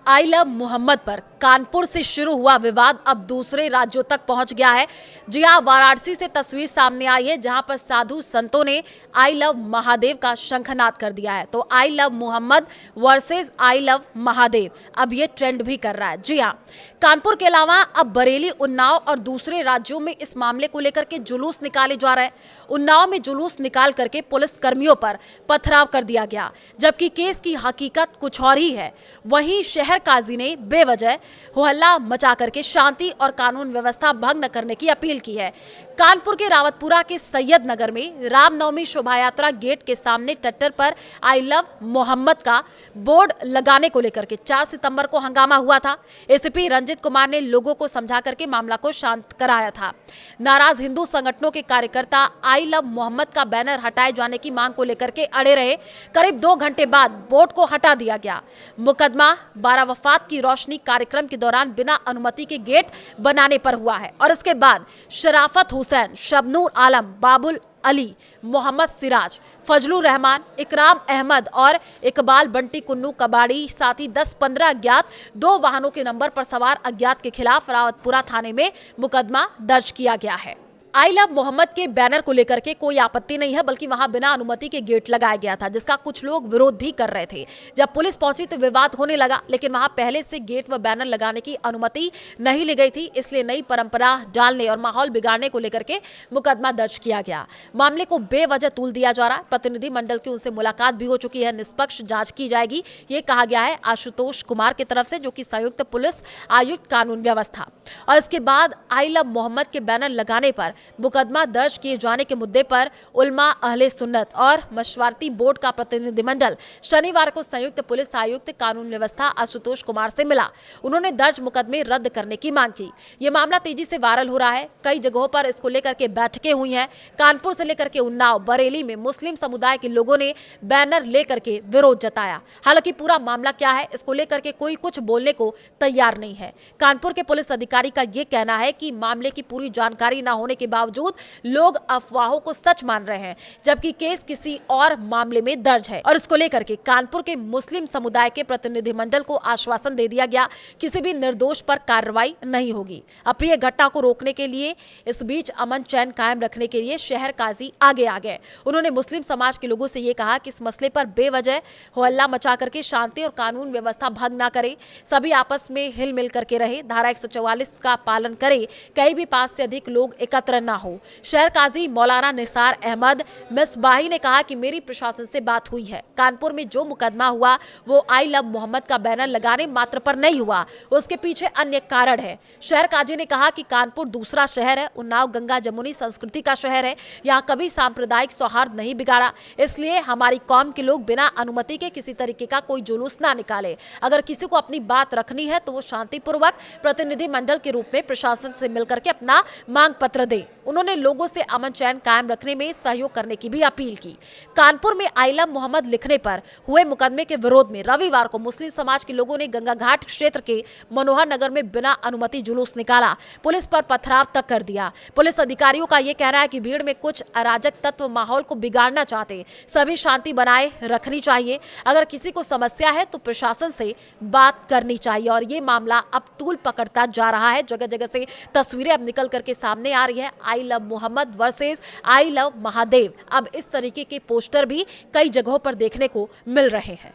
आई love Mohammad पर कानपुर से शुरू हुआ विवाद अब दूसरे राज्यों तक पहुंच गया है। जी हां, वाराणसी से तस्वीर सामने आई है जहां पर साधु संतों ने आई लव महादेव का शंखनाद कर दिया है। तो I love Mohammad versus I love Mahadev अब ये ट्रेंड भी कर रहा है। जी हां, कानपुर के अलावा अब बरेली, उन्नाव और दूसरे राज्यों में इस मामले को लेकर के जुलूस निकाले जा रहे हैं। उन्नाव में जुलूस निकाल करके पुलिस कर्मियों पर पथराव कर दिया गया, जबकि केस की हकीकत कुछ और ही है। वहीं शहर काजी ने बेवजह होहल्ला मचा करके शांति और कानून व्यवस्था भंग न करने की अपील की है। कानपुर के रावतपुरा के सैयद नगर में रामनवमी शोभा यात्रा गेट के सामने टट्टर पर आई लव मोहम्मद का बोर्ड लगाने को लेकर के 4 सितंबर को हंगामा हुआ था। एसीपी रंजित कुमार ने लोगों को समझा करके मामला को शांत कराया था। नाराज हिंदू संगठनों के कार्यकर्ता आई लव मोहम्मद का बैनर हटाए जाने की मांग को लेकर के अड़े रहे। करीब 2 घंटे बाद बोर्ड को हटा दिया गया। मुकदमा 12 वफात की रोशनी कार्यक्रम के दौरान बिना अनुमति के गेट बनाने पर हुआ है और इसके बाद शराफत हुसैन, शबनूर आलम, बाबुल अली, मोहम्मद सिराज, फजलुर रहमान, इकराम अहमद और इकबाल बंटी कुन्नू कबाड़ी साथ ही 10-15 अज्ञात 2 वाहनों के नंबर पर सवार अज्ञात के खिलाफ रावतपुरा थाने में मुकदमा दर्ज किया गया है। आई लव मोहम्मद के बैनर को लेकर के कोई आपत्ति नहीं है, बल्कि वहां बिना अनुमति के गेट लगाया गया था, जिसका कुछ लोग विरोध भी कर रहे थे। जब पुलिस पहुंची तो विवाद होने लगा, लेकिन वहां पहले से गेट व बैनर लगाने की अनुमति नहीं ली गई थी, इसलिए नई परंपरा डालने और माहौल बिगाड़ने को लेकर के मुकदमा दर्ज किया गया। मामले को बेवजह तूल दिया जा रहा है। प्रतिनिधि मंडल की उनसे मुलाकात भी हो चुकी है। निष्पक्ष जांच की जाएगी, ये कहा गया है आशुतोष कुमार की तरफ से, जो कि संयुक्त पुलिस आयुक्त कानून व्यवस्था। और इसके बाद आई लव मोहम्मद के बैनर लगाने पर मुकदमा दर्ज किए जाने के मुद्दे पर उलमा, अहले सुन्नत और मशवरती बोर्ड का प्रतिनिधिमंडल शनिवार को संयुक्त पुलिस आयुक्त कानून व्यवस्था आशुतोष कुमार से मिला। उन्होंने दर्ज मुकदमे रद्द करने की मांग की। ये मामला तेजी से वायरल हो रहा है। कई जगहों पर इसको लेकर के बैठकें हुई हैं। कानपुर से लेकर के उन्नाव, बरेली में मुस्लिम समुदाय के लोगों ने बैनर लेकर के विरोध जताया। हालांकि पूरा मामला क्या है, इसको लेकर के कोई कुछ बोलने को तैयार नहीं है। कानपुर के पुलिस अधिकारी का ये कहना है कि मामले की पूरी जानकारी न होने के बावजूद लोग अफवाहों को सच मान रहे हैं, जबकि केस किसी और मामले में दर्ज है। और इसको लेकर के कानपुर के मुस्लिम समुदाय के प्रतिनिधिमंडल को आश्वासन दे दिया गया, किसी भी निर्दोष पर कार्रवाई नहीं होगी। अप्रिय घटना को रोकने के लिए इस बीच अमन चैन कायम रखने के लिए शहर काजी आगे आ गए। उन्होंने मुस्लिम समाज के लोगों से ये कहा कि इस मसले पर बेवजह होहल्ला मचा करके शांति और कानून व्यवस्था भंग न करे, सभी आपस में हिल मिल करके रहे, धारा 144 का पालन करे, कहीं भी 5 से अधिक लोग एकत्र न हो। शहर काजी मौलाना निसार अहमद मिसबाही ने कहा कि मेरी प्रशासन से बात हुई है। कानपुर में जो मुकदमा हुआ वो आई लव मोहम्मद का बैनर लगाने मात्र पर नहीं हुआ, उसके पीछे अन्य कारण है। शहर काजी ने कहा कि कानपुर दूसरा शहर है, उन्नाव गंगा जमुनी संस्कृति का शहर है, यहाँ कभी सांप्रदायिक सौहार्द नहीं बिगाड़ा, इसलिए हमारी कौम के लोग बिना अनुमति के किसी तरीके का कोई जुलूस ना निकाले। अगर किसी को अपनी बात रखनी है तो वो शांतिपूर्वक प्रतिनिधि मंडल के रूप में प्रशासन से मिलकर के अपना मांग पत्र दे। उन्होंने लोगों से अमन चैन कायम रखने में सहयोग करने की भी अपील की। कानपुर में आई लव मोहम्मद लिखने पर हुए मुकदमे के विरोध में रविवार को मुस्लिम समाज के लोगों ने गंगा घाट क्षेत्र के मनोहर नगर में बिना अनुमति जुलूस निकाला, पुलिस पर पथराव तक कर दिया। पुलिस अधिकारियों का यह कहना है कि भीड़ में कुछ अराजक तत्व माहौल को बिगाड़ना चाहते, सभी शांति बनाए रखनी चाहिए। अगर किसी को समस्या है तो प्रशासन से बात करनी चाहिए। और ये मामला अब तूल पकड़ता जा रहा है। जगह जगह से तस्वीरें अब निकल करके सामने आ रही है। I love Mohammad versus I love Mahadev, अब इस तरीके के पोस्टर भी कई जगहों पर देखने को मिल रहे हैं।